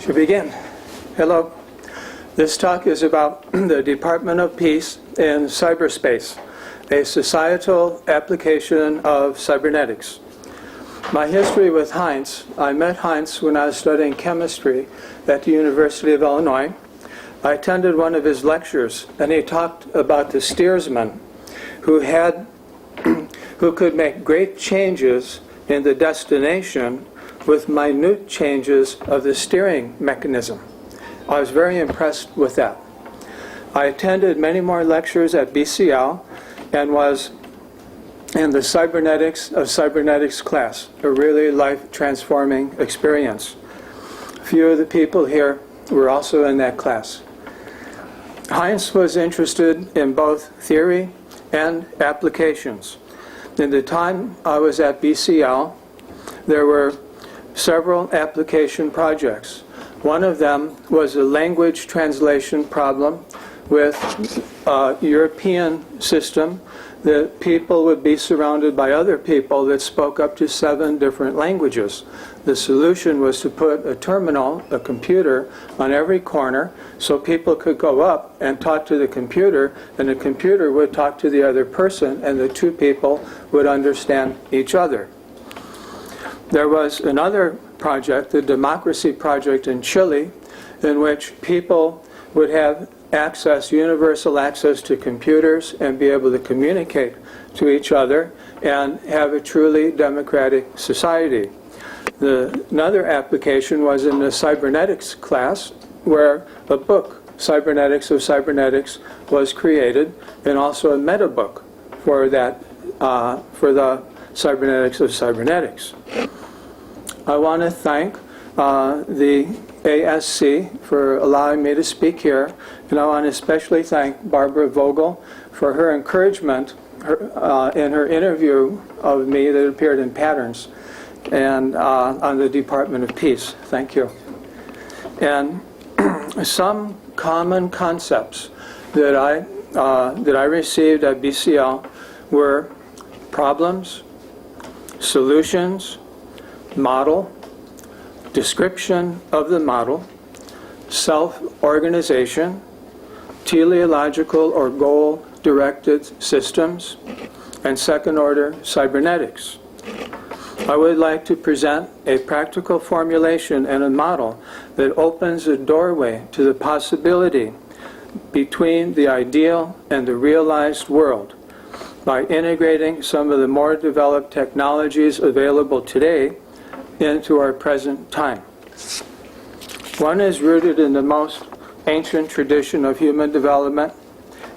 To begin, hello. This talk is about the Department of Peace in Cyberspace, a societal application of cybernetics. My history with Heinz: I met Heinz when I was studying chemistry at the University of Illinois. I attended one of his lectures, and he talked about the steersman who could make great changes in the destination with minute changes of the steering mechanism. I was very impressed with that. I attended many more lectures at BCL and was in the Cybernetics of Cybernetics class, a really life-transforming experience. A few of the people here were also in that class. Heinz was interested in both theory and applications. In the time I was at BCL, there were several application projects. One of them was a language translation problem with a European system that people would be surrounded by other people that spoke up to 7 different languages. The solution was to put a terminal, a computer, on every corner so people could go up and talk to the computer, and the computer would talk to the other person, and the 2 people would understand each other. There was another project, the Democracy Project in Chile, in which people would have access, universal access to computers and be able to communicate to each other and have a truly democratic society. Another application was in the Cybernetics class, where a book, Cybernetics of Cybernetics, was created, and also a meta book for that, for the Cybernetics of Cybernetics. I want to thank the ASC for allowing me to speak here, and I want to especially thank Barbara Vogel for her encouragement in her interview of me that appeared in Patterns and on the Department of Peace. Thank you. And some common concepts that I received at BCL were problems, solutions, model, description of the model, self-organization, teleological or goal-directed systems, and second-order cybernetics. I would like to present a practical formulation and a model that opens a doorway to the possibility between the ideal and the realized world by integrating some of the more developed technologies available today into our present time. One is rooted in the most ancient tradition of human development,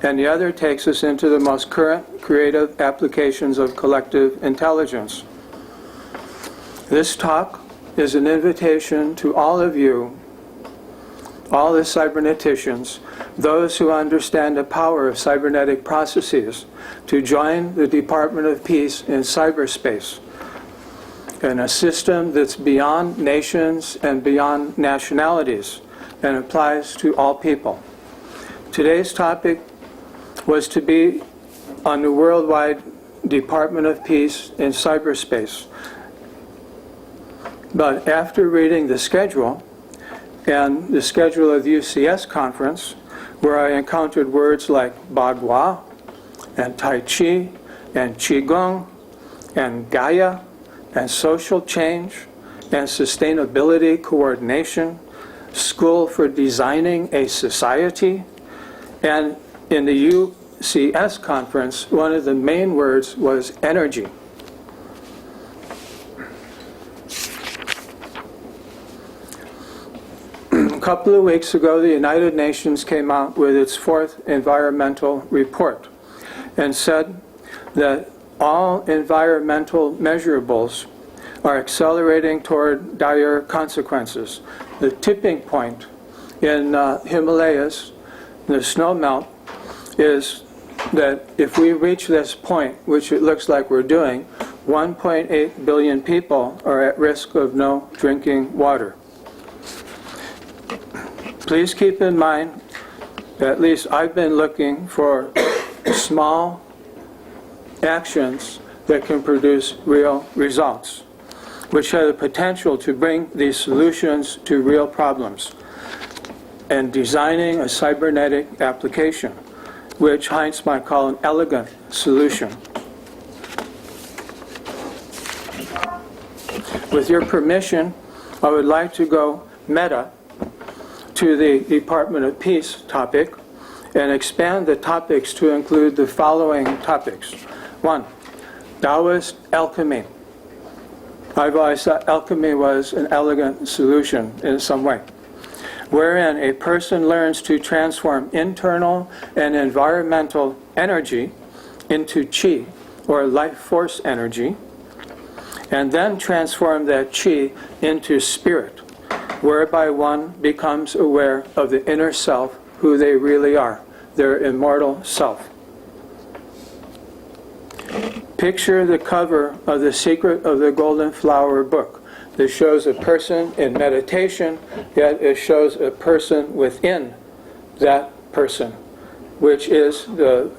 and the other takes us into the most current creative applications of collective intelligence. This talk is an invitation to all of you, all the cyberneticians, those who understand the power of cybernetic processes, to join the Department of Peace in cyberspace, in a system that's beyond nations and beyond nationalities and applies to all people. Today's topic was to be on the worldwide Department of Peace in cyberspace. But after reading the schedule, and the schedule of the UCS conference, where I encountered words like Bagua, and Tai Chi, and Qigong, and Gaia, and social change, and sustainability coordination, school for designing a society, and in the UCS conference, one of the main words was energy. A couple of weeks ago, the United Nations came out with its 4th environmental report and said that all environmental measurables are accelerating toward dire consequences. The tipping point in Himalayas, the snow melt, is that if we reach this point, which it looks like we're doing, 1.8 billion people are at risk of no drinking water. Please keep in mind, at least I've been looking for small actions that can produce real results. which have the potential to bring these solutions to real problems, and designing a cybernetic application, which Heinz might call an elegant solution. With your permission, I would like to go meta to the Department of Peace topic and expand the topics to include the following topics. 1. Taoist alchemy. I've always thought alchemy was an elegant solution in some way, wherein a person learns to transform internal and environmental energy into chi, or life force energy, and then transform that chi into spirit, whereby one becomes aware of the inner self, who they really are, their immortal self. Picture the cover of The Secret of the Golden Flower book. This shows a person in meditation, yet it shows a person within that person, which is the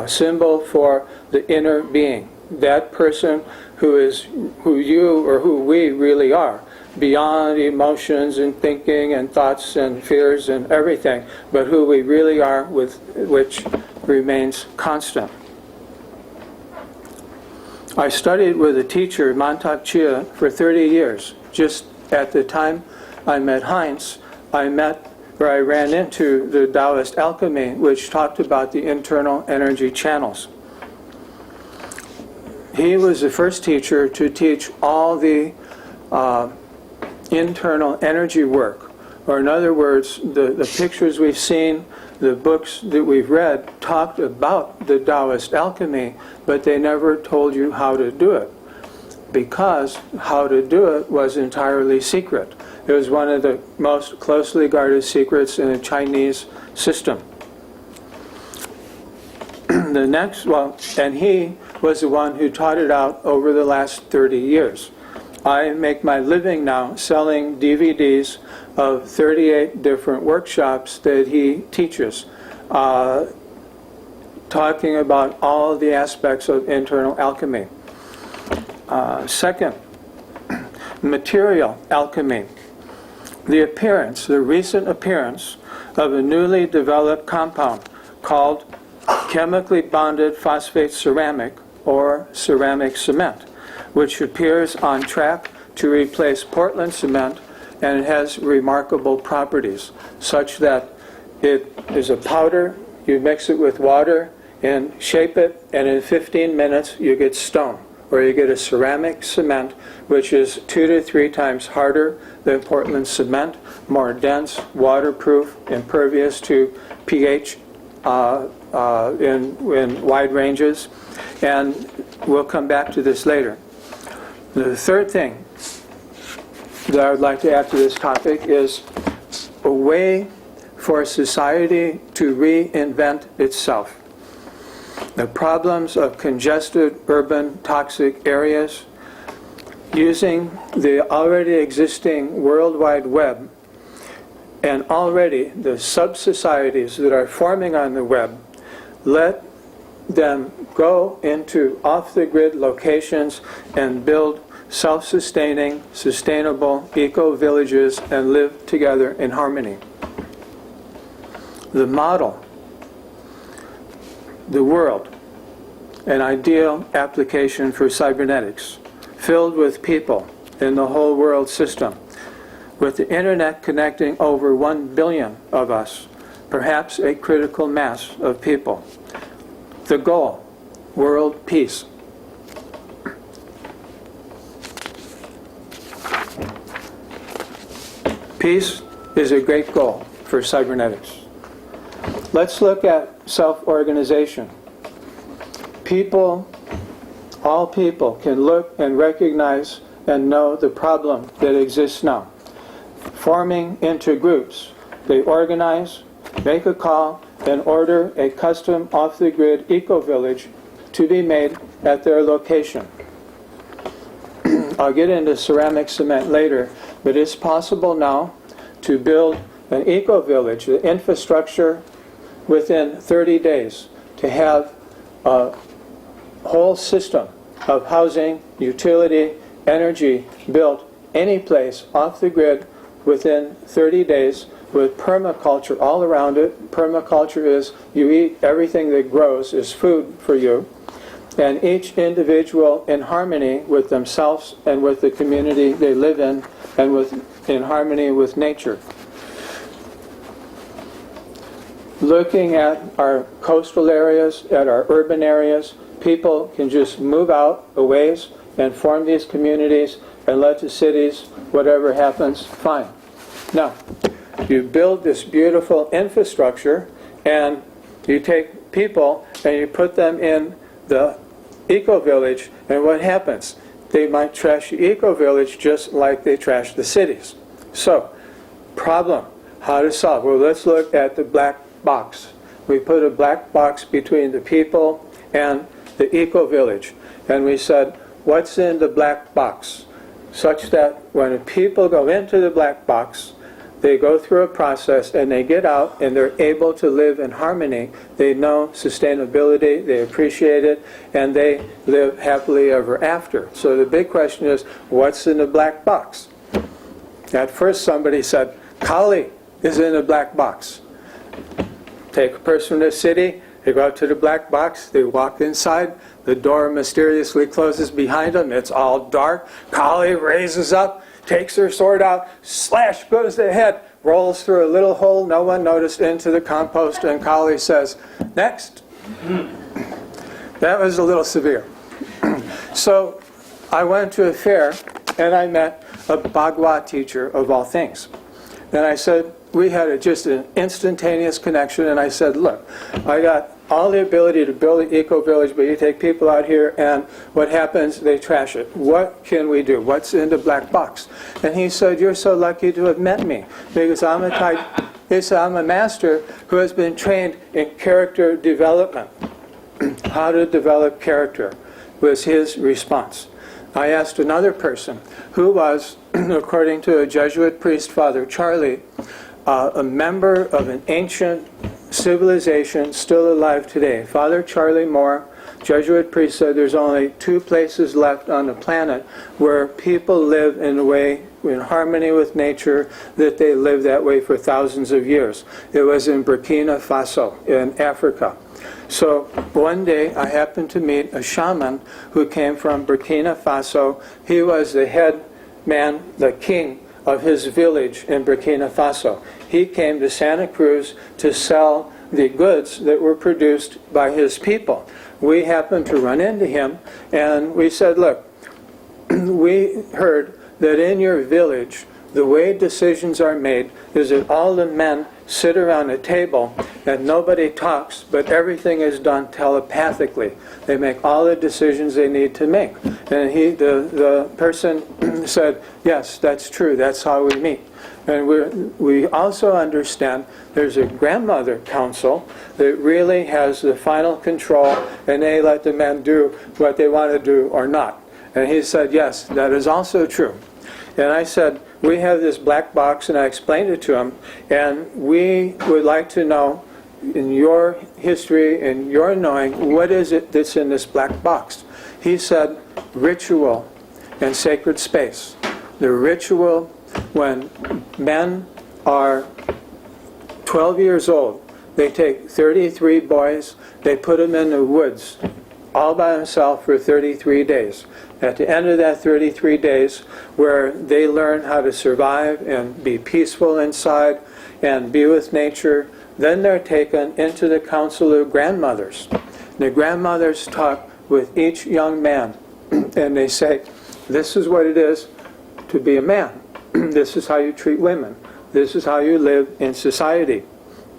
symbol for the inner being. That person who you or who we really are, beyond emotions and thinking and thoughts and fears and everything, but who we really are, with which remains constant. I studied with a teacher, Mantak Chia, for 30 years. Just at the time I met Heinz, I ran into the Taoist alchemy, which talked about the internal energy channels. He was the first teacher to teach all the internal energy work. Or in other words, the pictures we've seen, the books that we've read talked about the Taoist alchemy, but they never told you how to do it, because how to do it was entirely secret. It was one of the most closely guarded secrets in the Chinese system. And he was the one who taught it out over the last 30 years. I make my living now selling DVDs of 38 different workshops that he teaches, talking about all the aspects of internal alchemy. Second, material alchemy. The recent appearance of a newly developed compound called chemically bonded phosphate ceramic, or ceramic cement, which appears on track to replace Portland cement, and it has remarkable properties, such that it is a powder, you mix it with water and shape it, and in 15 minutes you get stone, or you get a ceramic cement, which is 2 to 3 times harder than Portland cement, more dense, waterproof, impervious to pH in wide ranges, and we'll come back to this later. The third thing that I would like to add to this topic is a way for society to reinvent itself. The problems of congested urban toxic areas, using the already existing World Wide Web, and already the sub-societies that are forming on the web, let them go into off-the-grid locations and build self-sustaining, sustainable eco-villages and live together in harmony. The model, the world, an ideal application for cybernetics, filled with people in the whole world system, with the internet connecting over 1 billion of us, perhaps a critical mass of people. The goal, world peace. Peace is a great goal for cybernetics. Let's look at self-organization. People, all people, can look and recognize and know the problem that exists now. Forming into groups, they organize, make a call, and order a custom off-the-grid eco-village to be made at their location. I'll get into ceramic cement later, but it's possible now to build an eco-village, the infrastructure, within 30 days, to have a whole system of housing, utility, energy built any place off the grid within 30 days with permaculture all around it. Permaculture is you eat everything that grows is food for you, and each individual in harmony with themselves and with the community they live in, and in harmony with nature. Looking at our coastal areas, at our urban areas, people can just move out a ways and form these communities and let the cities, whatever happens, fine. Now, you build this beautiful infrastructure and you take people and you put them in the eco-village, and what happens? They might trash the eco-village just like they trash the cities. So, problem, how to solve? Well, let's look at the black box. We put a black box between the people and the eco-village, and we said, what's in the black box? Such that when people go into the black box, they go through a process and they get out and they're able to live in harmony. They know sustainability, they appreciate it, and they live happily ever after. So the big question is, what's in the black box? At first somebody said, Kali is in the black box. Take a person in the city, they go out to the black box, they walk inside, the door mysteriously closes behind them, it's all dark. Kali raises up, takes her sword out, slash goes the head, rolls through a little hole no one noticed into the compost, and Kali says, next. That was a little severe. So I went to a fair and I met a Bhagavad teacher of all things. And I said, we had just an instantaneous connection, and I said, look, I got all the ability to build an eco-village, but you take people out here and what happens? They trash it. What can we do? What's in the black box? And he said, you're so lucky to have met me, because I'm a type, he said, I'm a master who has been trained in character development. How to develop character was his response. I asked another person who was, according to a Jesuit priest, Father Charlie, a member of an ancient civilization still alive today. Father Charlie Moore, Jesuit priest, said there's only 2 places left on the planet where people live in a way in harmony with nature that they lived that way for thousands of years. It was in Burkina Faso in Africa. So one day I happened to meet a shaman who came from Burkina Faso. He was the head man, the king of his village in Burkina Faso. He came to Santa Cruz to sell the goods that were produced by his people. We happened to run into him and we said, look, we heard that in your village the way decisions are made is that all the men sit around a table and nobody talks, but everything is done telepathically. They make all the decisions they need to make. And the person said, yes, that's true, that's how we meet. And we also understand there's a grandmother council that really has the final control, and they let the men do what they want to do or not. And he said, yes, that is also true. And I said, we have this black box, and I explained it to him, and we would like to know, in your history and your knowing, what is it that's in this black box? He said, ritual and sacred space. The ritual, when men are 12 years old, they take 33 boys, they put them in the woods, all by themselves for 33 days. At the end of that 33 days, where they learn how to survive and be peaceful inside and be with nature, then they're taken into the council of grandmothers. The grandmothers talk with each young man, and they say, this is what it is to be a man. This is how you treat women. This is how you live in society.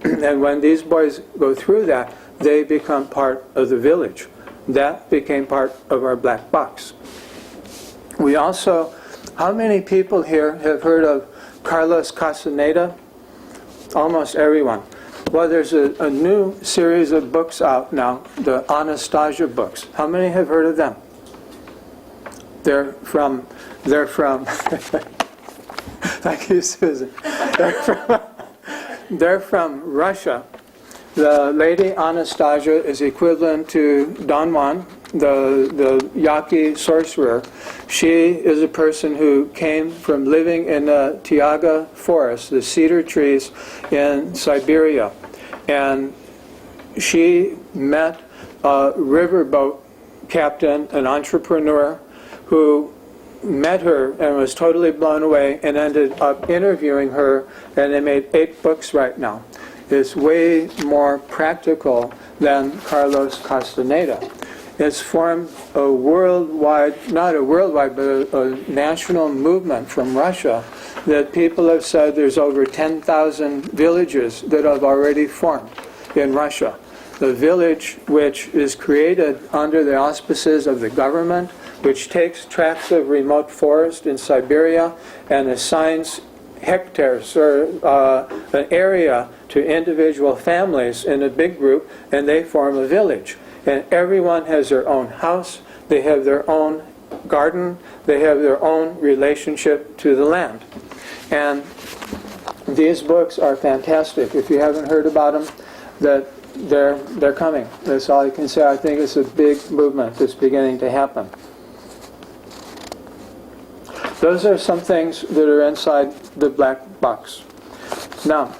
And when these boys go through that, they become part of the village. That became part of our black box. We also, how many people here have heard of Carlos Castaneda? Almost everyone. Well, there's a new series of books out now, the Anastasia books. How many have heard of them? They're from thank you, Susan. They're from Russia. The lady Anastasia is equivalent to Don Juan, the Yaqui sorcerer, she is a person who came from living in the taiga forest, the cedar trees in Siberia. And she met a riverboat captain, an entrepreneur, who met her and was totally blown away and ended up interviewing her, and they made 8 books right now. It's way more practical than Carlos Castaneda. It's formed a worldwide, not a worldwide, but a national movement from Russia that people have said there's over 10,000 villages that have already formed in Russia. The village which is created under the auspices of the government, which takes tracts of remote forest in Siberia and assigns hectares or an area to individual families in a big group, and they form a village. And everyone has their own house, they have their own garden, they have their own relationship to the land. And these books are fantastic. If you haven't heard about them, that they're coming. That's all I can say. I think it's a big movement that's beginning to happen. Those are some things that are inside the black box. Now,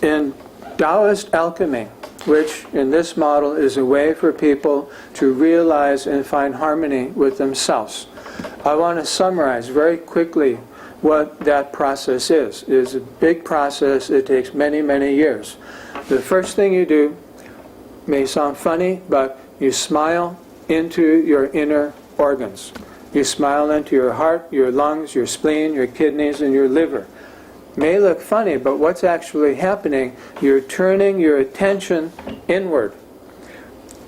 in Taoist alchemy, which in this model is a way for people to realize and find harmony with themselves, I want to summarize very quickly what that process is. It is a big process. It takes many, many years. The first thing you do may sound funny, but you smile into your inner organs. You smile into your heart, your lungs, your spleen, your kidneys, and your liver. May look funny, but what's actually happening, you're turning your attention inward.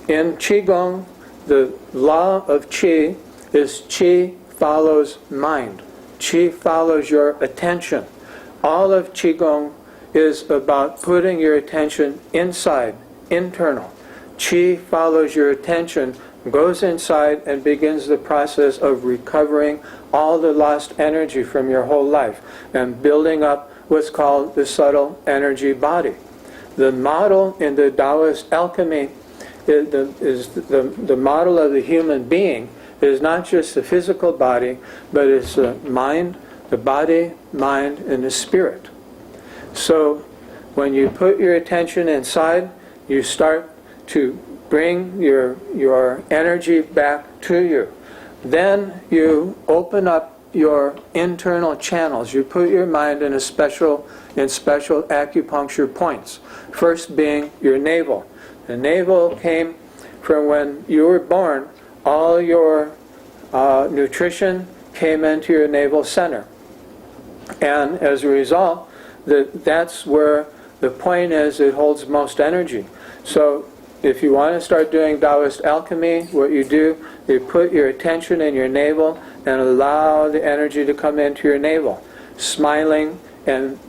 In Qigong, the law of Qi is Qi follows mind. Qi follows your attention. All of Qigong is about putting your attention inside, internal. Qi follows your attention, goes inside, and begins the process of recovering all the lost energy from your whole life and building up what's called the subtle energy body. The model in the Taoist alchemy is the model of the human being is not just the physical body, but it's the mind, the body, mind, and the spirit. So when you put your attention inside, you start to bring your energy back to you. Then you open up your internal channels. You put your mind in special acupuncture points. First being your navel. The navel came from when you were born. All your nutrition came into your navel center. And as a result, that's where the point is, it holds most energy. So if you want to start doing Taoist alchemy, what you do, you put your attention in your navel and allow the energy to come into your navel, smiling and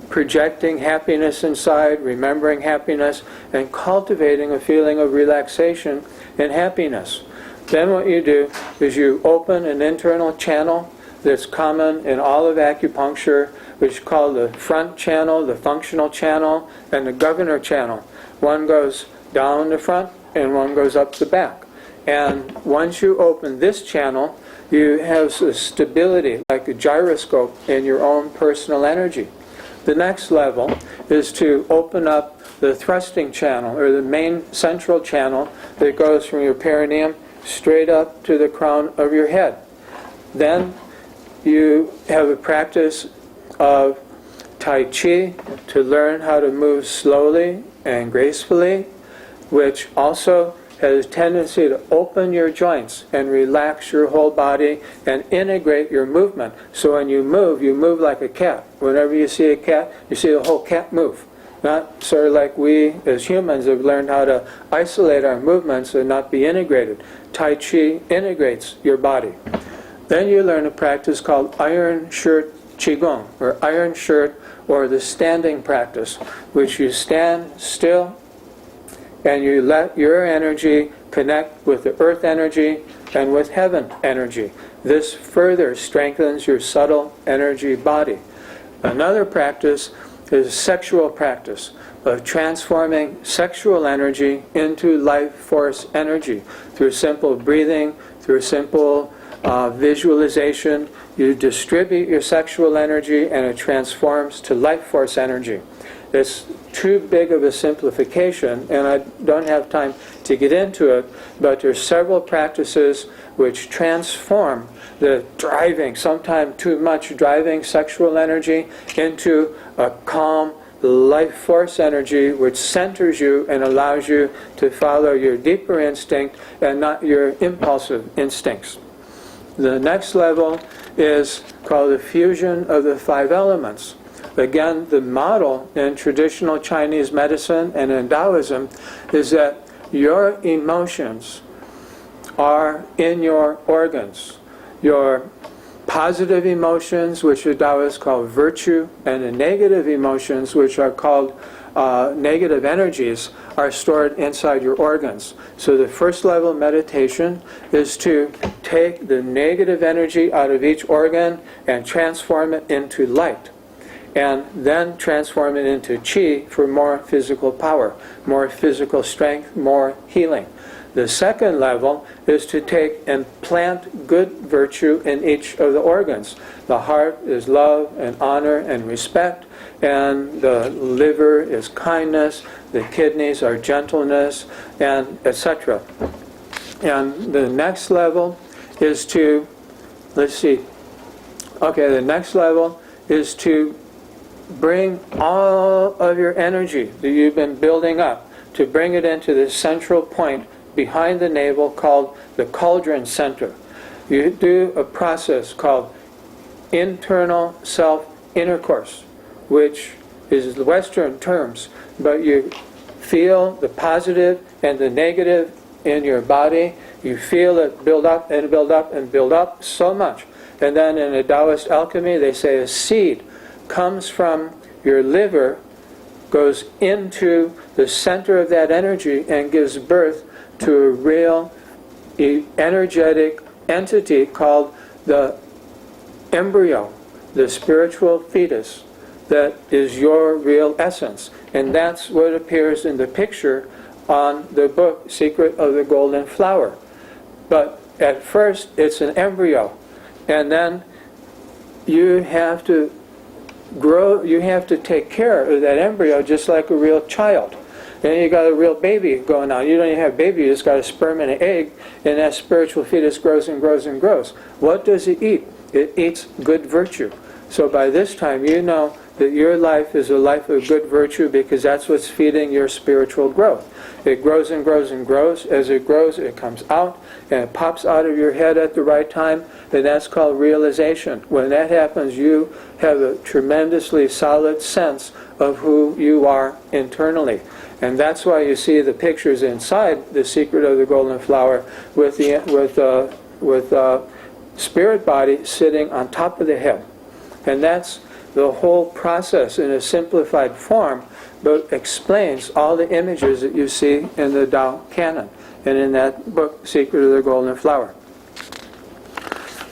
projecting happiness inside, remembering happiness, and cultivating a feeling of relaxation and happiness. Then what you do is you open an internal channel that's common in all of acupuncture, which is called the front channel, the functional channel, and the governor channel. One goes down the front and one goes up the back. And once you open this channel, you have a stability, like a gyroscope, in your own personal energy. The next level is to open up the thrusting channel, or the main central channel that goes from your perineum straight up to the crown of your head. Then you have a practice of Tai Chi to learn how to move slowly and gracefully, which also has a tendency to open your joints and relax your whole body and integrate your movement. So when you move like a cat. Whenever you see a cat, you see the whole cat move. Not sort of like we as humans have learned how to isolate our movements and not be integrated. Tai Chi integrates your body. Then you learn a practice called Iron Shirt Qigong, or Iron Shirt, or the standing practice, which you stand still and you let your energy connect with the earth energy and with heaven energy. This further strengthens your subtle energy body. Another practice is sexual practice of transforming sexual energy into life force energy through simple breathing, through simple visualization. You distribute your sexual energy and it transforms to life force energy. It's too big of a simplification, and I don't have time to get into it, but there's several practices which transform the driving, sometimes too much driving sexual energy into a calm life force energy which centers you and allows you to follow your deeper instinct and not your impulsive instincts. The next level is called the fusion of the 5 elements. Again, the model in traditional Chinese medicine and in Taoism is that your emotions are in your organs. Your positive emotions, which the Taoists call virtue, and the negative emotions, which are called negative energies, are stored inside your organs. So the first level meditation is to take the negative energy out of each organ and transform it into light, and then transform it into qi for more physical power, more physical strength, more healing. The second level is to take and plant good virtue in each of the organs. The heart is love and honor and respect, and the liver is kindness, the kidneys are gentleness, and etc. And the next level is to, the next level is to bring all of your energy that you've been building up, to bring it into the central point behind the navel called the cauldron center. You do a process called internal self-intercourse, which is the Western terms, but you feel the positive and the negative in your body. You feel it build up and build up and build up so much. And then in the Taoist alchemy, they say a seed comes from your liver, goes into the center of that energy and gives birth to a real energetic entity called the embryo, the spiritual fetus, that is your real essence. And that's what appears in the picture on the book Secret of the Golden Flower. But at first it's an embryo, and then you have to grow, you have to take care of that embryo just like a real child. And you got a real baby going on. You don't even have a baby, you just got a sperm and an egg, and that spiritual fetus grows and grows and grows. What does it eat? It eats good virtue. So by this time you know that your life is a life of good virtue, because that's what's feeding your spiritual growth. It grows and grows and grows. As it grows, it comes out, and it pops out of your head at the right time, and that's called realization. When that happens, you have a tremendously solid sense of who you are internally. And that's why you see the pictures inside the Secret of the Golden Flower with spirit body sitting on top of the head. And that's the whole process in a simplified form, but explains all the images that you see in the Tao canon and in that book, Secret of the Golden Flower.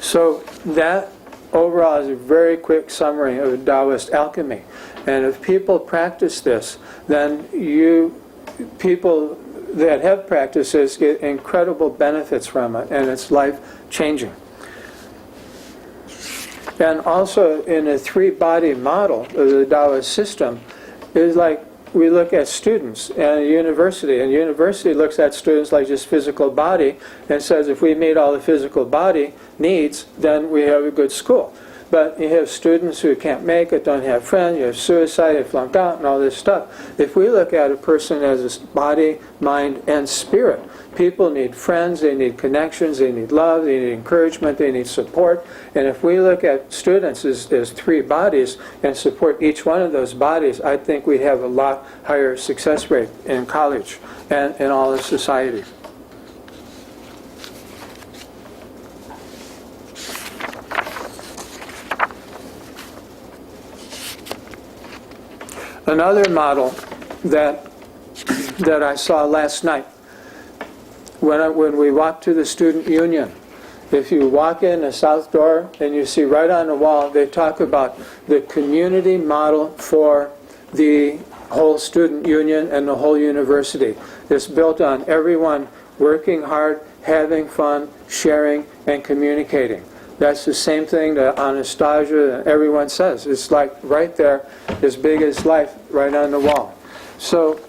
So that overall is a very quick summary of Taoist alchemy. And if people practice this, then people that have practiced this get incredible benefits from it, and it's life-changing. And also in a 3-body model of the Taoist system is like we look at students at a university, and university looks at students like just physical body and says if we meet all the physical body needs, then we have a good school. But you have students who can't make it, don't have friends, you have suicide, you flunk out, and all this stuff. If we look at a person as a body, mind, and spirit, people need friends, they need connections, they need love, they need encouragement, they need support. And if we look at students as 3 bodies and support each one of those bodies, I think we have a lot higher success rate in college and in all of society. Another model that I saw last night when we walked to the student union. If you walk in the south door and you see right on the wall, they talk about the community model for the whole student union and the whole university. It's built on everyone working hard, having fun, sharing, and communicating. That's the same thing that Anastasia and everyone says. It's like right there, as big as life, right on the wall. So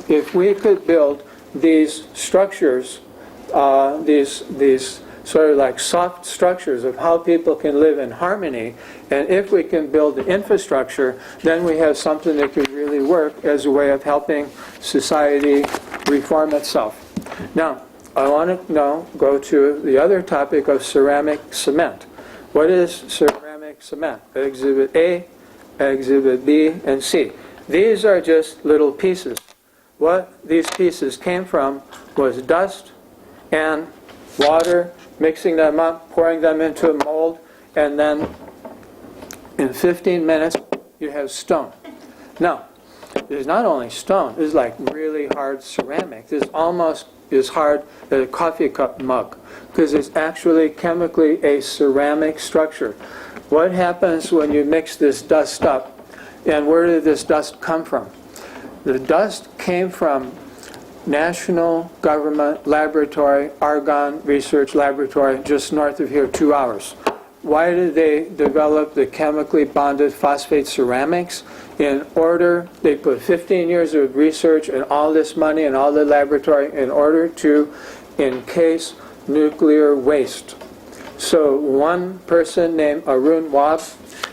if we could build these structures, these sort of like soft structures of how people can live in harmony, and if we can build the infrastructure, then we have something that could really work as a way of helping society reform itself. Now, I want to now go to the other topic of ceramic cement. What is ceramic cement? Exhibit A, Exhibit B, and C. These are just little pieces. What these pieces came from was dust and water, mixing them up, pouring them into a mold, and then in 15 minutes you have stone. Now, there's not only stone, there's like really hard ceramic. There's almost as hard as a coffee cup mug, because it's actually chemically a ceramic structure. What happens when you mix this dust up, and where did this dust come from? The dust came from National Government Laboratory, Argonne Research Laboratory, just north of here, 2 hours. Why did they develop the chemically bonded phosphate ceramics? In order, they put 15 years of research and all this money and all the laboratory in order to encase nuclear waste. So one person named Arun Wab,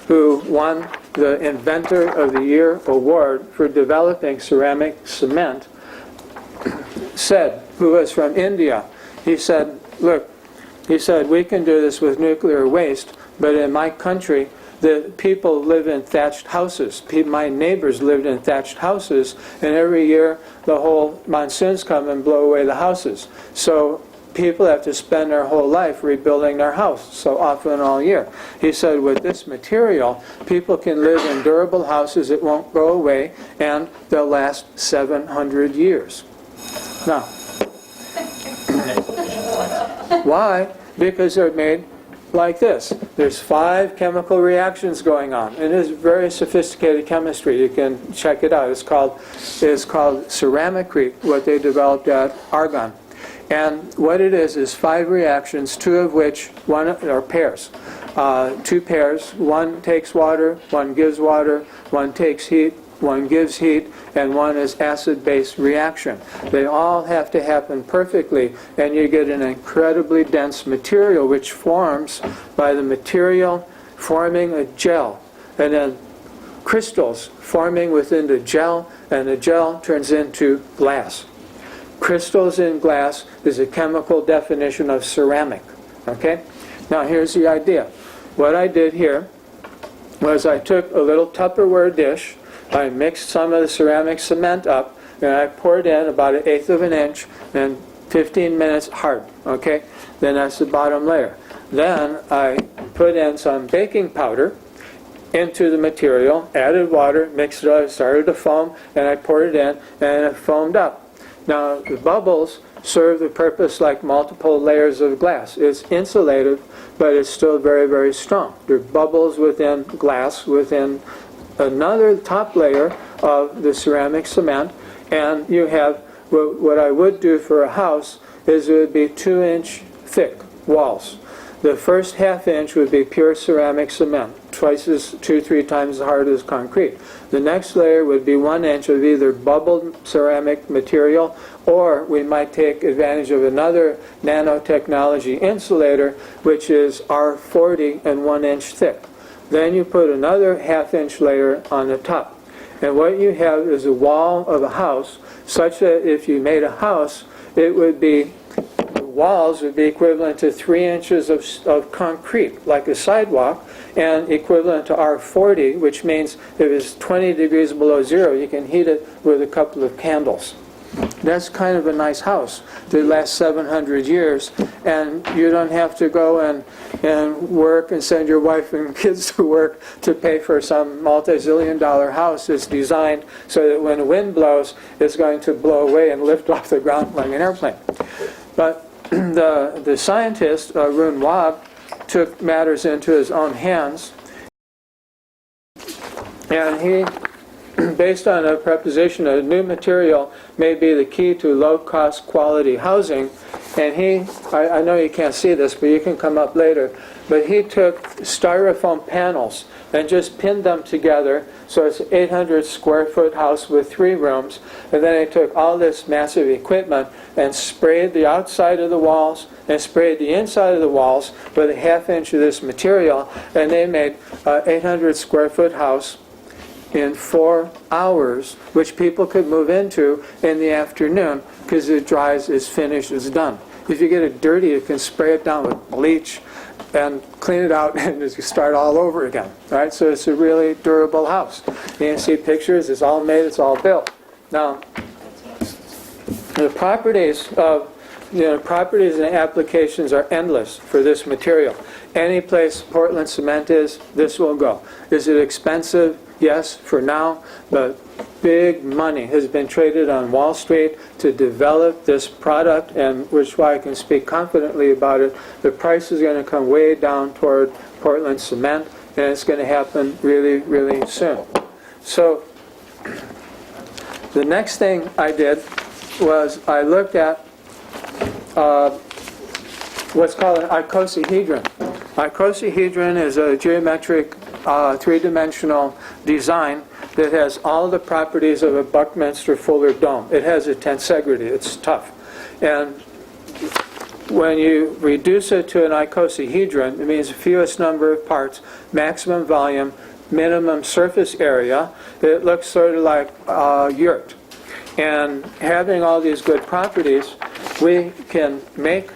who won the Inventor of the Year award for developing ceramic cement, said, who was from India, he said, look, he said, we can do this with nuclear waste, but in my country, the people live in thatched houses. My neighbors lived in thatched houses, and every year the whole monsoons come and blow away the houses. So people have to spend their whole life rebuilding their house, so often all year. He said, with this material, people can live in durable houses that won't go away, and they'll last 700 years. Now, why? Because they're made like this. There's 5 chemical reactions going on, and it's very sophisticated chemistry. You can check it out. It's called ceramicrete, what they developed at Argonne. And what it is 5 reactions, 2 of which are pairs. 2 pairs, one takes water, one gives water, one takes heat, one gives heat, and one is acid-base reaction. They all have to happen perfectly, and you get an incredibly dense material which forms by the material forming a gel, and then crystals forming within the gel, and the gel turns into glass. Crystals in glass is a chemical definition of ceramic. Okay? Now here's the idea. What I did here was I took a little Tupperware dish, I mixed some of the ceramic cement up, and I poured in about 1/8 of an inch, and 15 minutes hard. Okay? Then that's the bottom layer. Then I put in some baking powder into the material, added water, mixed it up, started to foam, and I poured it in, and it foamed up. Now, the bubbles serve the purpose like multiple layers of glass. It's insulative, but it's still very, very strong. There are bubbles within glass, within another top layer of the ceramic cement, and you have, what I would do for a house is it would be 2-inch thick walls. The first 1/2 inch would be pure ceramic cement, 2-3 times as hard as concrete. The next layer would be 1 inch of either bubbled ceramic material, or we might take advantage of another nanotechnology insulator, which is R40 and 1 inch thick. Then you put another 1/2 inch layer on the top. And what you have is a wall of a house, such that if you made a house, it would be, the walls would be equivalent to 3 inches of concrete, like a sidewalk, and equivalent to R40, which means if it's 20 degrees below zero, you can heat it with a couple of candles. That's kind of a nice house that lasts 700 years, and you don't have to go and work and send your wife and kids to work to pay for some multi-zillion-dollar house. It's designed so that when the wind blows, it's going to blow away and lift off the ground like an airplane. But the scientist, Arun Wab, took matters into his own hands, and he based on a proposition, a new material may be the key to low-cost quality housing. And I know you can't see this, but you can come up later, but he took styrofoam panels and just pinned them together, so it's an 800 square foot house with 3 rooms, and then he took all this massive equipment and sprayed the outside of the walls and sprayed the inside of the walls with a 1/2 inch of this material, and they made an 800 square foot house in 4 hours, which people could move into in the afternoon because it dries, is finished, is done. If you get it dirty, you can spray it down with bleach and clean it out and just start all over again. Right? So it's a really durable house. You can see pictures, it's all made, it's all built. Now, the properties and applications are endless for this material. Any place Portland cement is, this will go. Is it expensive? Yes, for now, but big money has been traded on Wall Street to develop this product, and which is why I can speak confidently about it. The price is going to come way down toward Portland cement, and it's going to happen really, really soon. So the next thing I did was I looked at what's called an icosahedron. Icosahedron is a geometric 3-dimensional design that has all the properties of a Buckminster Fuller dome. It has a tensegrity, it's tough. And when you reduce it to an icosahedron, it means the fewest number of parts, maximum volume, minimum surface area. It looks sort of like a yurt. And having all these good properties, we can make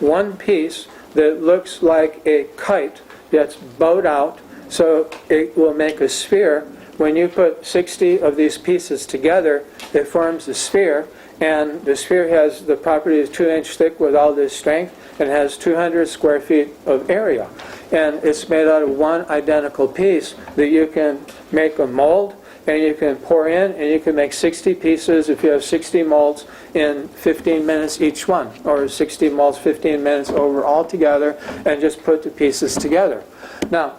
one piece that looks like a kite that's bowed out, so it will make a sphere. When you put 60 of these pieces together, it forms a sphere, and the sphere has the property of 2-inch thick with all this strength, and has 200 square feet of area. And it's made out of one identical piece that you can make a mold, and you can pour in, and you can make 60 pieces if you have 60 molds in 15 minutes each one, or 60 molds 15 minutes over all together, and just put the pieces together. Now,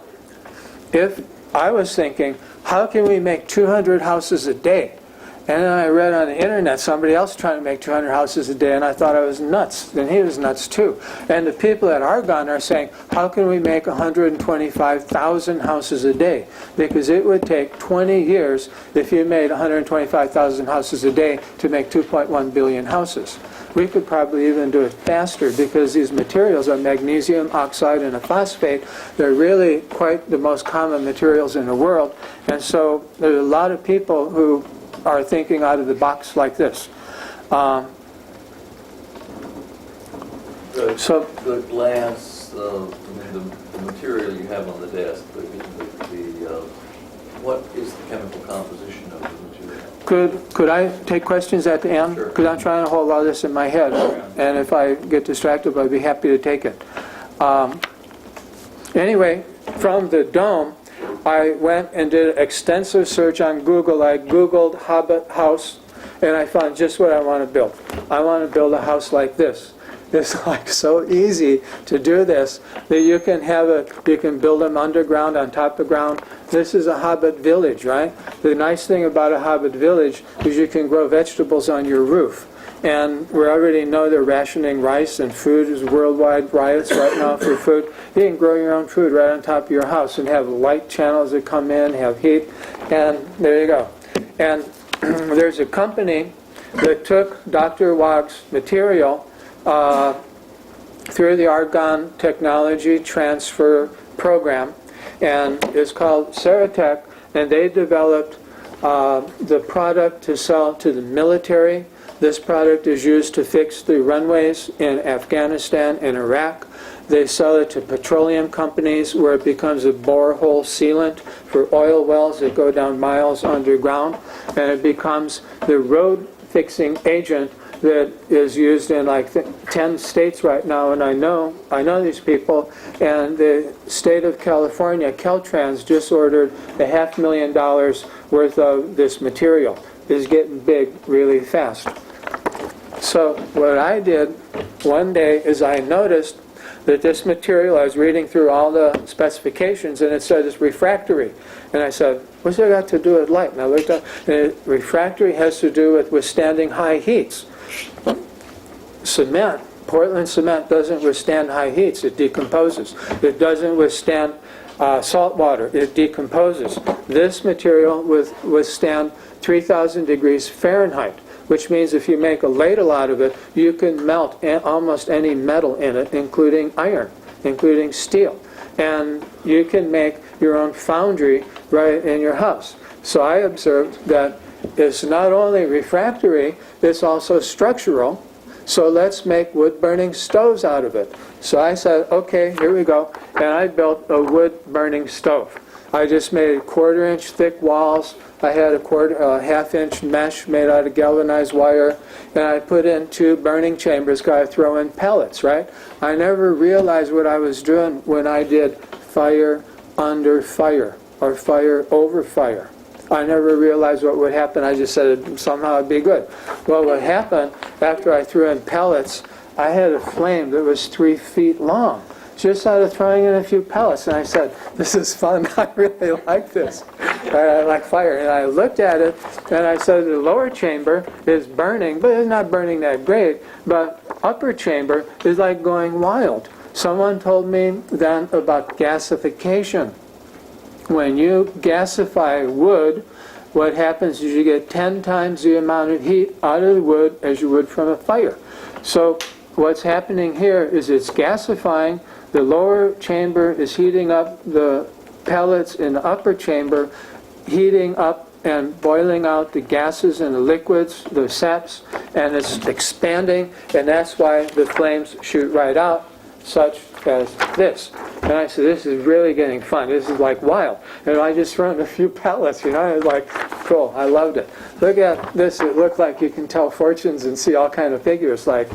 if I was thinking, how can we make 200 houses a day? And then I read on the internet somebody else trying to make 200 houses a day, and I thought I was nuts. And he was nuts too. And the people at Argonne are saying, how can we make 125,000 houses a day? Because it would take 20 years if you made 125,000 houses a day to make 2.1 billion houses. We could probably even do it faster because these materials are magnesium oxide and a phosphate. They're really quite the most common materials in the world. And so there's a lot of people who are thinking out of the box like this. The glass, the material you have on the desk, what is the chemical composition of the material? Could I take questions at the end? Sure. Because I'm trying to hold all this in my head, and if I get distracted, I'd be happy to take it. Anyway, from the dome, I went and did an extensive search on Google. I Googled Hobbit house, and I found just what I want to build. I want to build a house like this. It's like so easy to do this that you can build them underground, on top of ground. This is a Hobbit village, right? The nice thing about a Hobbit village is you can grow vegetables on your roof. And we already know they're rationing rice, and food is worldwide riots right now for food. You can grow your own food right on top of your house and have light channels that come in, have heat, and there you go. And there's a company that took Dr. Wog's material through the Argonne Technology Transfer Program, and it's called Ceratec, and they developed the product to sell to the military. This product is used to fix the runways in Afghanistan and Iraq. They sell it to petroleum companies where it becomes a borehole sealant for oil wells that go down miles underground, and it becomes the road fixing agent that is used in like 10 states right now, and I know these people, and the state of California, Caltrans, just ordered $500,000 worth of this material. It's getting big really fast. So what I did one day is I noticed that this material, I was reading through all the specifications, and it said it's refractory. And I said, What's that got to do with light? And I looked up, and refractory has to do with withstanding high heats. Cement, Portland cement doesn't withstand high heats. It decomposes. It doesn't withstand salt water. It decomposes. This material withstand 3,000 degrees Fahrenheit, which means if you make a ladle out of it, you can melt almost any metal in it, including iron, including steel. And you can make your own foundry right in your house. So I observed that it's not only refractory, it's also structural. So let's make wood-burning stoves out of it. So I said, okay, here we go. And I built a wood-burning stove. I just made 1/4-inch thick walls. I had a half-inch mesh made out of galvanized wire. And I put in 2 burning chambers because I throw in pellets, right? I never realized what I was doing when I did fire under fire or fire over fire. I never realized what would happen. I just said somehow it'd be good. Well, what happened after I threw in pellets, I had a flame that was 3 feet long, just out of throwing in a few pellets. And I said, this is fun. I really like this. I like fire. And I looked at it, and I said, the lower chamber is burning, but it's not burning that great. But upper chamber is like going wild. Someone told me then about gasification. When you gasify wood, what happens is you get 10 times the amount of heat out of the wood as you would from a fire. So what's happening here is it's gasifying. The lower chamber is heating up the pellets in the upper chamber, heating up and boiling out the gases and the liquids, the saps, and it's expanding, and that's why the flames shoot right out, such as this. And I said, this is really getting fun. This is like wild. And I just threw in a few pellets, you know. It was like, cool. I loved it. Look at this. It looked like you can tell fortunes and see all kind of figures like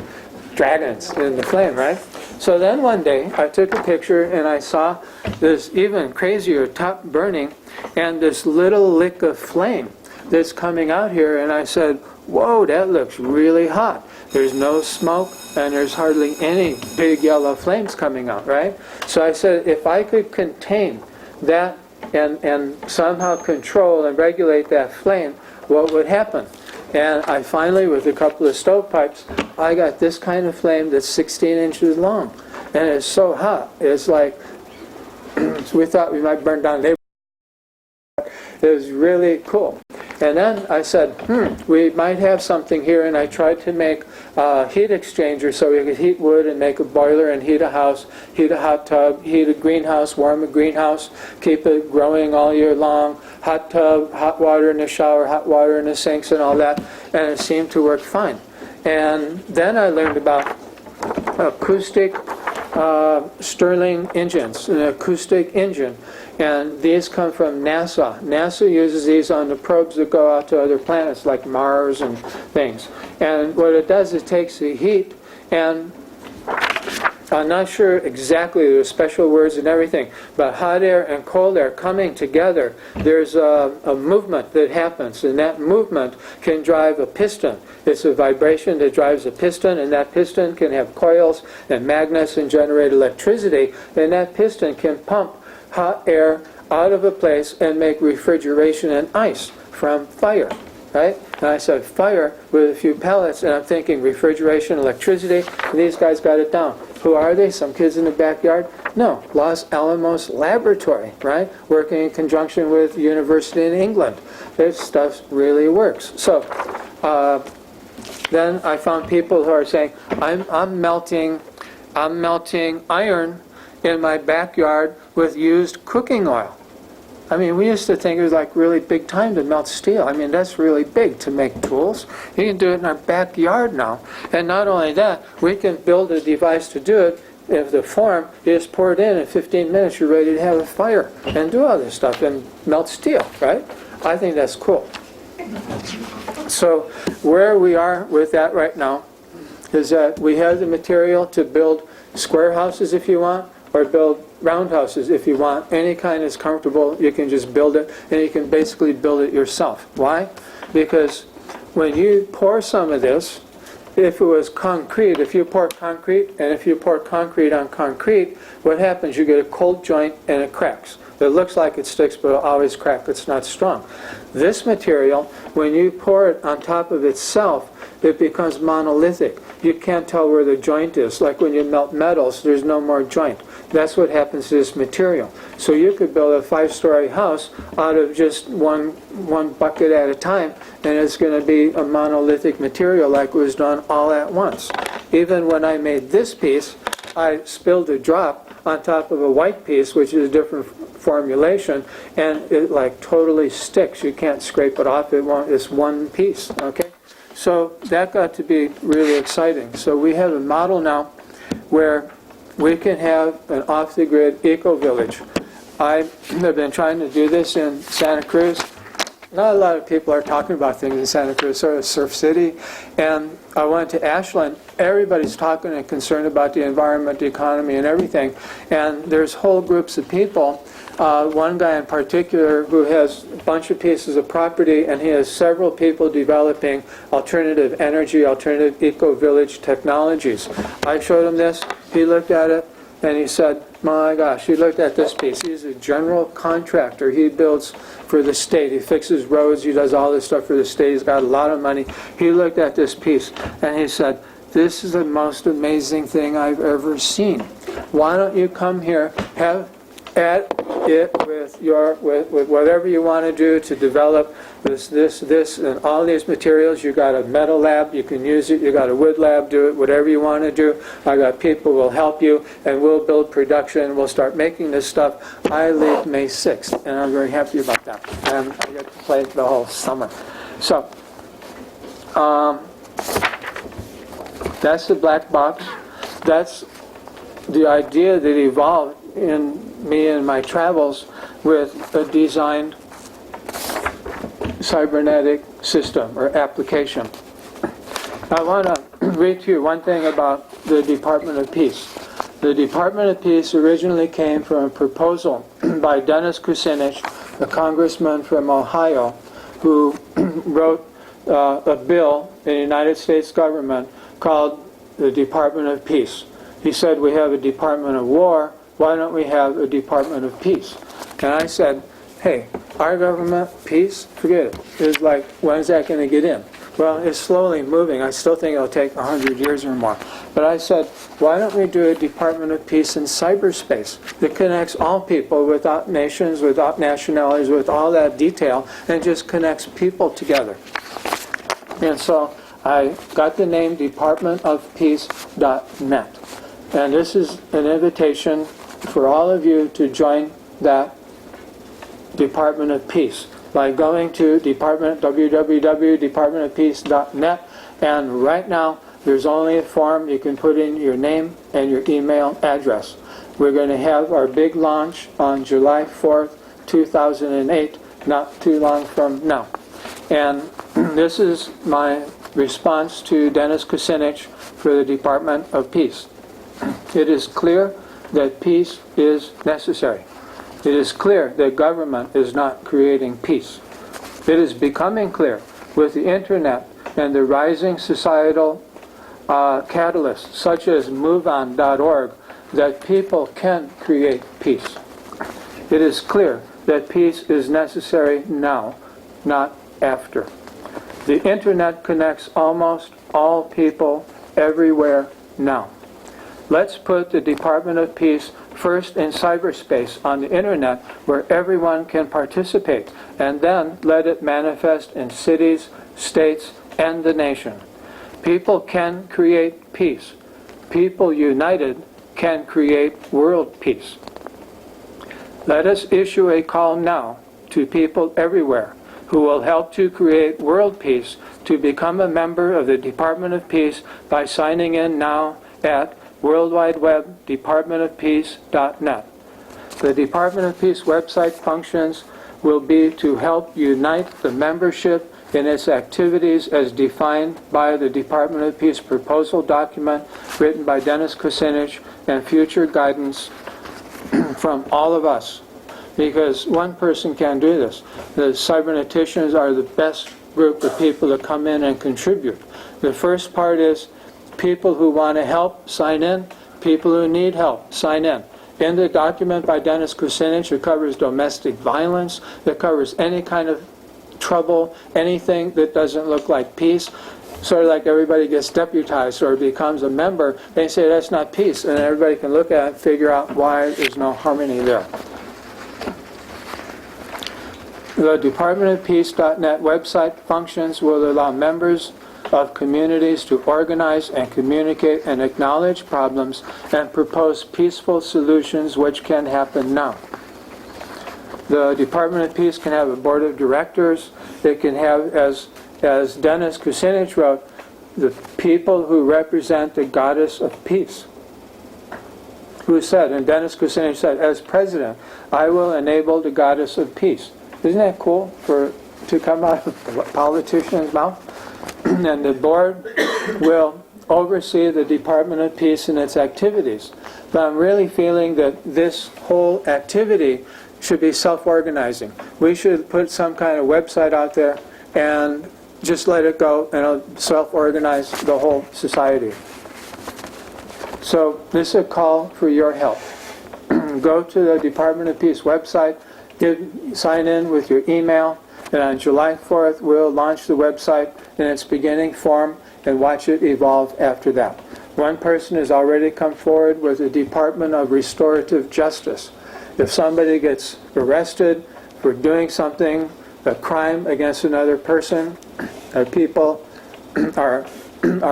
dragons in the flame, right? So then one day I took a picture and I saw this even crazier top burning and this little lick of flame that's coming out here. And I said, whoa, that looks really hot. There's no smoke and there's hardly any big yellow flames coming out, right? So I said, if I could contain that and somehow control and regulate that flame, what would happen? And I finally, with a couple of stovepipes, I got this kind of flame that's 16 inches long. And it's so hot. It's like, we thought we might burn down the neighborhood. It was really cool. And then I said, we might have something here, and I tried to make a heat exchanger so we could heat wood and make a boiler and heat a house, heat a hot tub, heat a greenhouse, warm a greenhouse, keep it growing all year long, hot tub, hot water in the shower, hot water in the sinks and all that, and it seemed to work fine. And then I learned about acoustic Stirling engines, an acoustic engine. And these come from NASA. NASA uses these on the probes that go out to other planets like Mars and things. And what it does is it takes the heat, and I'm not sure exactly, there's special words and everything, but hot air and cold air coming together, there's a movement that happens, and that movement can drive a piston. It's a vibration that drives a piston, and that piston can have coils and magnets and generate electricity, and that piston can pump hot air out of a place and make refrigeration and ice from fire, right? And I said fire with a few pellets, and I'm thinking refrigeration, electricity, and these guys got it down. Who are they? Some kids in the backyard? No, Los Alamos Laboratory, right? Working in conjunction with University in England. This stuff really works. So then I found people who are saying, I'm melting iron in my backyard with used cooking oil. I mean, we used to think it was like really big time to melt steel. I mean, that's really big to make tools. You can do it in our backyard now. And not only that, we can build a device to do it. If the form, you just pour it in 15 minutes, you're ready to have a fire and do all this stuff and melt steel, right? I think that's cool. So where we are with that right now is that we have the material to build square houses if you want, or build round houses if you want. Any kind is comfortable, you can just build it, and you can basically build it yourself. Why? Because when you pour some of this if it was concrete, if you pour concrete, and if you pour concrete on concrete, what happens? You get a cold joint and it cracks. It looks like it sticks, but it'll always crack. It's not strong. This material, when you pour it on top of itself, it becomes monolithic. You can't tell where the joint is. Like when you melt metals, there's no more joint. That's what happens to this material. So you could build a 5-story house out of just one bucket at a time, and it's going to be a monolithic material like it was done all at once. Even when I made this piece, I spilled a drop on top of a white piece, which is a different formulation, and it like totally sticks. You can't scrape it off. It won't. It's one piece. Okay, so that got to be really exciting. So we have a model now where we can have an off-the-grid eco-village. I have been trying to do this in Santa Cruz. Not a lot of people are talking about things in Santa Cruz, sort of Surf City. And I went to Ashland. Everybody's talking and concerned about the environment, the economy, and everything. And there's whole groups of people. One guy in particular who has a bunch of pieces of property, and he has several people developing alternative energy, alternative eco-village technologies. I showed him this. He looked at it, and he said, my gosh, he looked at this piece. He's a general contractor. He builds for the state. He fixes roads. He does all this stuff for the state. He's got a lot of money. He looked at this piece, and he said, this is the most amazing thing I've ever seen. Why don't you come here, have at it with whatever you want to do to develop this, and all these materials. You got a metal lab, you can use it. You got a wood lab, do it, whatever you want to do. I got people who will help you, and we'll build production. We'll start making this stuff. I leave May 6th, and I'm very happy about that. And I get to play the whole summer. So, that's the black box. That's the idea that evolved in me and my travels with a designed cybernetic system or application. I want to read to you one thing about the Department of Peace. The Department of Peace originally came from a proposal by Dennis Kucinich, a congressman from Ohio, who wrote a bill in the United States government called the Department of Peace. He said, we have a Department of War, why don't we have a Department of Peace? And I said, hey, our government, peace, forget it. It's like, when's that going to get in? Well, it's slowly moving. I still think it'll take 100 years or more. But I said, why don't we do a Department of Peace in cyberspace that connects all people without nations, without nationalities, with all that detail, and just connects people together. And so I got the name departmentofpeace.net. And this is an invitation for all of you to join that Department of Peace by going to www.departmentofpeace.net, and right now there's only a form. You can put in your name and your email address. We're going to have our big launch on July 4th, 2008, not too long from now. And this is my response to Dennis Kucinich for the Department of Peace. It is clear that peace is necessary. It is clear that government is not creating peace. It is becoming clear with the internet and the rising societal catalysts, such as MoveOn.org, that people can create peace. It is clear that peace is necessary now, not after. The internet connects almost all people everywhere now. Let's put the Department of Peace first in cyberspace on the internet where everyone can participate, and then let it manifest in cities, states, and the nation. People can create peace. People united can create world peace. Let us issue a call now to people everywhere who will help to create world peace to become a member of the Department of Peace by signing in now at World Wide Web departmentofpeace.net. The Department of Peace website functions will be to help unite the membership in its activities as defined by the Department of Peace proposal document written by Dennis Kucinich and future guidance from all of us. Because one person can't do this. The cyberneticians are the best group of people to come in and contribute. The first part is people who want to help, sign in. People who need help, sign in. In the document by Dennis Kucinich, it covers domestic violence, it covers any kind of trouble, anything that doesn't look like peace. Sort of like everybody gets deputized or becomes a member, they say that's not peace, and everybody can look at it and figure out why there's no harmony there. The DepartmentOfPeace.net website functions will allow members of communities to organize and communicate and acknowledge problems and propose peaceful solutions, which can happen now. The Department of Peace can have a board of directors. It can have, as Dennis Kucinich wrote, the people who represent the goddess of peace. Who said, and Dennis Kucinich said, as president, I will enable the goddess of peace. Isn't that cool to come out of a politician's mouth? And the board will oversee the Department of Peace and its activities. But I'm really feeling that this whole activity should be self-organizing. We should put some kind of website out there and just let it go, and it'll self-organize the whole society. So this is a call for your help. Go to the Department of Peace website, sign in with your email, and on July 4th we'll launch the website in its beginning form and watch it evolve after that. One person has already come forward with the Department of Restorative Justice. If somebody gets arrested for doing something, a crime against another person, people are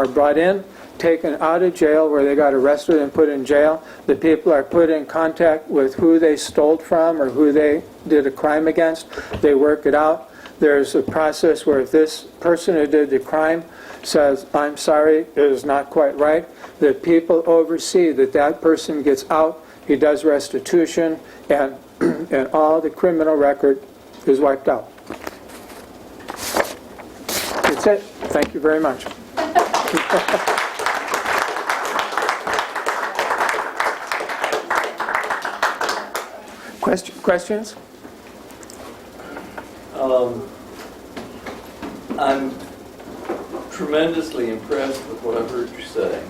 brought in, taken out of jail where they got arrested and put in jail. The people are put in contact with who they stole from or who they did a crime against. They work it out. There's a process where if this person who did the crime says, I'm sorry, it is not quite right, the people oversee that that person gets out, he does restitution, and all the criminal record is wiped out. That's it. Thank you very much. Questions? I'm tremendously impressed with what I've heard you say.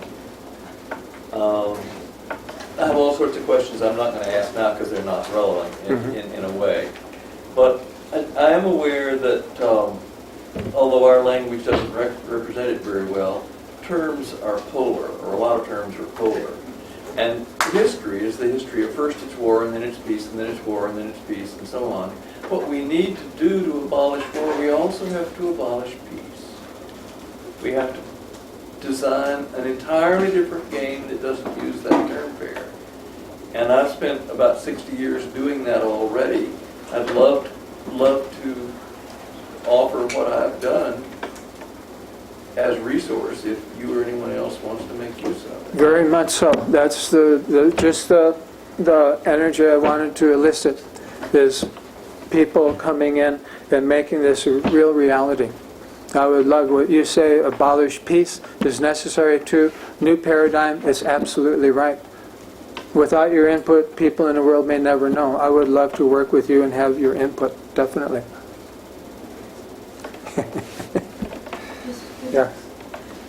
I have all sorts of questions I'm not going to ask now because they're not relevant in a way. But I am aware that although our language doesn't represent it very well, terms are polar, or a lot of terms are polar. And history is the history of first it's war, and then it's peace, and then it's war, and then it's peace, and so on. What we need to do to abolish war, we also have to abolish peace. We have to design an entirely different game that doesn't use that term fair. And I've spent about 60 years doing that already. I'd love to offer what I've done as resource if you or anyone else wants to make use of it. Very much so. That's just the energy I wanted to elicit, is people coming in and making this a real reality. I would love what you say, abolish peace is necessary too. New paradigm is absolutely right. Without your input, people in the world may never know. I would love to work with you and have your input, definitely. Yeah.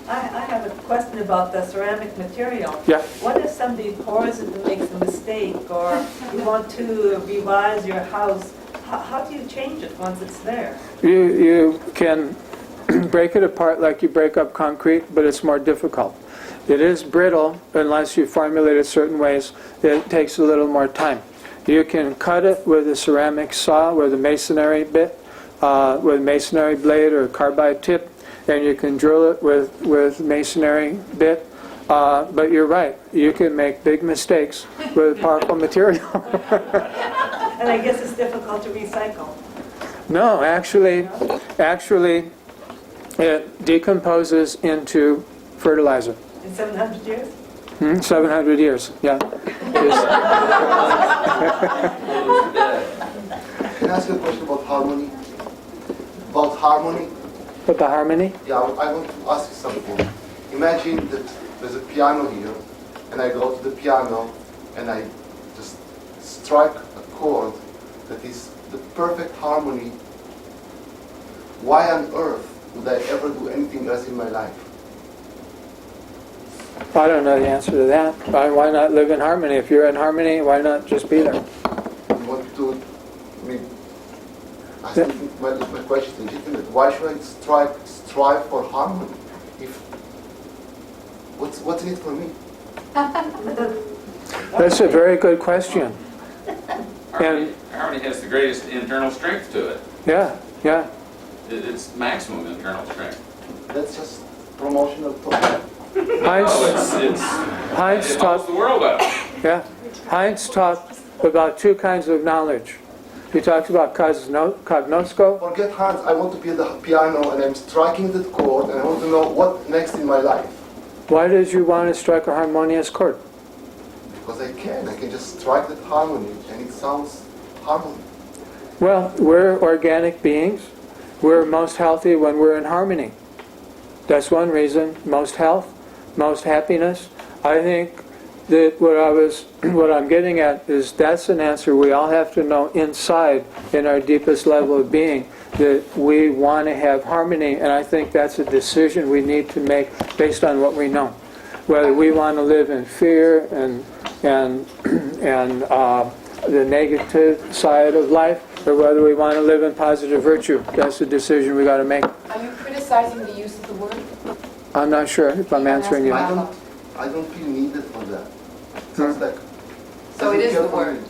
I have a question about the ceramic material. Yeah. What if somebody pours it and makes a mistake, or you want to revise your house? How do you change it once it's there? You can break it apart like you break up concrete, but it's more difficult. It is brittle unless you formulate it certain ways. It takes a little more time. You can cut it with a ceramic saw, with a masonry bit, with a masonry blade or a carbide tip, and you can drill it with masonry bit. But you're right, you can make big mistakes with powerful material. And I guess it's difficult to recycle. No, actually, it decomposes into fertilizer. In 700 years? 700 years, yeah. Can I ask you a question about harmony? About harmony? But the harmony? Yeah, I want to ask you something. Imagine that there's a piano here, and I go to the piano, and I just strike a chord that is the perfect harmony why on earth would I ever do anything else in my life? I don't know the answer to that. Why not live in harmony? If you're in harmony, why not just be there? You want to, I mean, I think my question is legitimate. Why should I strive for harmony? If what's in it for me? That's a very good question. Harmony has the greatest internal strength to it. Yeah, yeah. It's maximum internal strength. That's just promotional talk. Heinz It helps talked, the world out. yeah. Heinz talked about two kinds of knowledge. He talked about cognosco. Forget Hans, I want to play the piano and I'm striking the chord and I want to know what next in my life. Why did you want to strike a harmonious chord? Because I can just strike that harmony and it sounds harmony. Well, we're organic beings. We're most healthy when we're in harmony. That's one reason. Most health, most happiness. I think that what I'm getting at is that's an answer we all have to know inside, in our deepest level of being, that we want to have harmony, and I think that's a decision we need to make based on what we know. Whether we want to live in fear and the negative side of life, or whether we want to live in positive virtue. That's a decision we got to make. Are you criticizing the use of the word? I'm not sure if I'm answering you. I don't feel needed for that. Sounds like. So it is the doesn't care for word. me.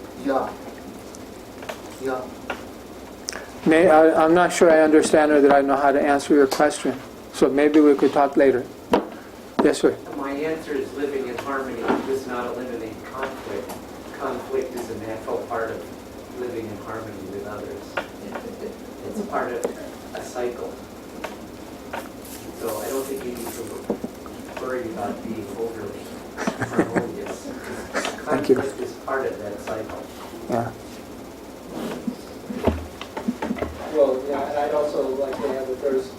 Yeah. I'm not sure I understand or that I know how to answer your question. So maybe we could talk later. Yes, sir. My answer is living in harmony does not eliminate conflict. Conflict is a natural part of living in harmony with others. It's part of a cycle. So I don't think you need to worry about being overly harmonious. Thank you. Conflict is part of that cycle. Yeah. Well, yeah, and I'd also like to add that there's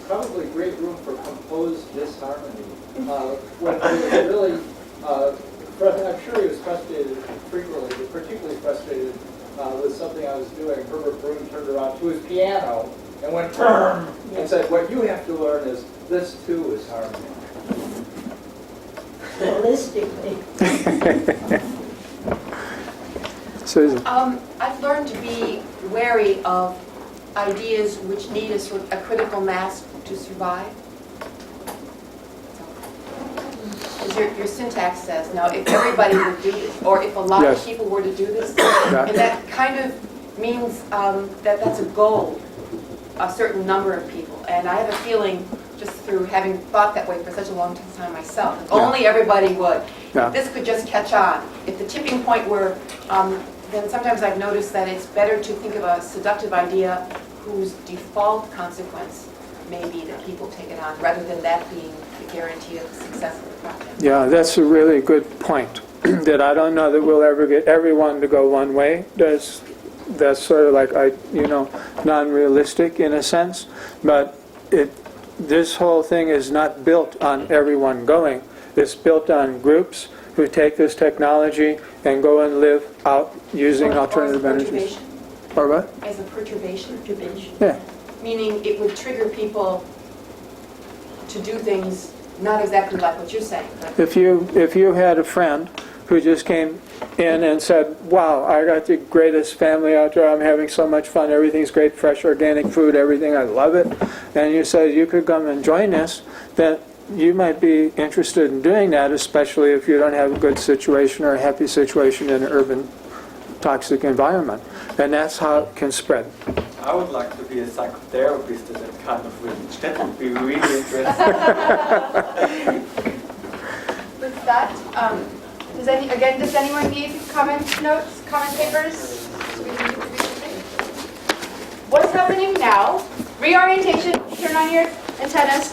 probably great room for composed disharmony. When he really, I'm sure he was frustrated frequently, but particularly frustrated with something I was doing. Herbert Broom turned around to his piano and went, "Brrm," and said, "What you have to learn is this too is harmony." Holistically. Susan. I've learned to be wary of ideas which need a critical mass to survive. As your syntax says, now if everybody would do this, or if a lot Yes. of people were to do this, Yeah. and that kind of means that that's a goal, a certain number of people. And I have a feeling, just through having thought that way for such a long time myself, if only everybody would. Yeah. If this could just catch on. If the tipping point were, then sometimes I've noticed that it's better to think of a seductive idea whose default consequence may be that people take it on, rather than that being the guarantee of the success of the project. Yeah, that's a really good point. That I don't know that we'll ever get everyone to go one way. That's sort of like non-realistic in a sense. But this whole thing is not built on everyone going. It's built on groups who take this technology and go and live out using alternative energies. Or what? As a perturbation. Yeah. Meaning it would trigger people to do things not exactly like what you're saying. But If you had a friend who just came in and said, "Wow, I got the greatest family out there. I'm having so much fun. Everything's great, fresh, organic food, everything. I love it." And you said you could come and join us, then you might be interested in doing that, especially if you don't have a good situation or a happy situation in an urban toxic environment. And that's how it can spread. I would like to be a psychotherapist at that kind of village. That would be really interesting. with that, does anyone need comment papers? What's happening now? Reorientation, turn on your antennas.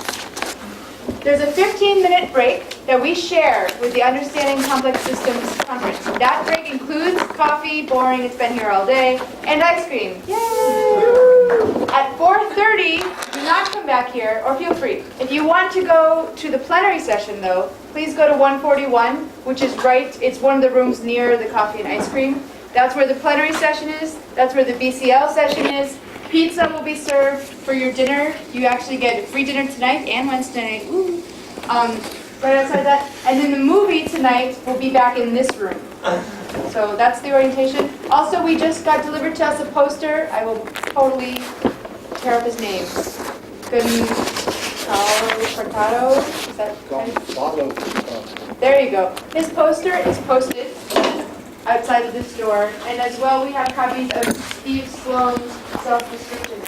There's a 15-minute break that we share with the Understanding Complex Systems Conference. That break includes coffee, boring, it's been here all day, and ice cream. Yay! At 4:30, do not come back here, or feel free. If you want to go to the plenary session, though, please go to 141, which is it's one of the rooms near the coffee and ice cream. That's where the plenary session is, that's where the BCL session is, Pizza will be served for your dinner. You actually get free dinner tonight and Wednesday night. Ooh. Right outside that. And then the movie tonight will be back in this room. So that's the orientation. Also, we just got delivered to us a poster. I will totally tear up his name. Cortado? Is that right? There you go. His poster is posted outside of this door. And as well, we have copies of Steve Sloan's self-description.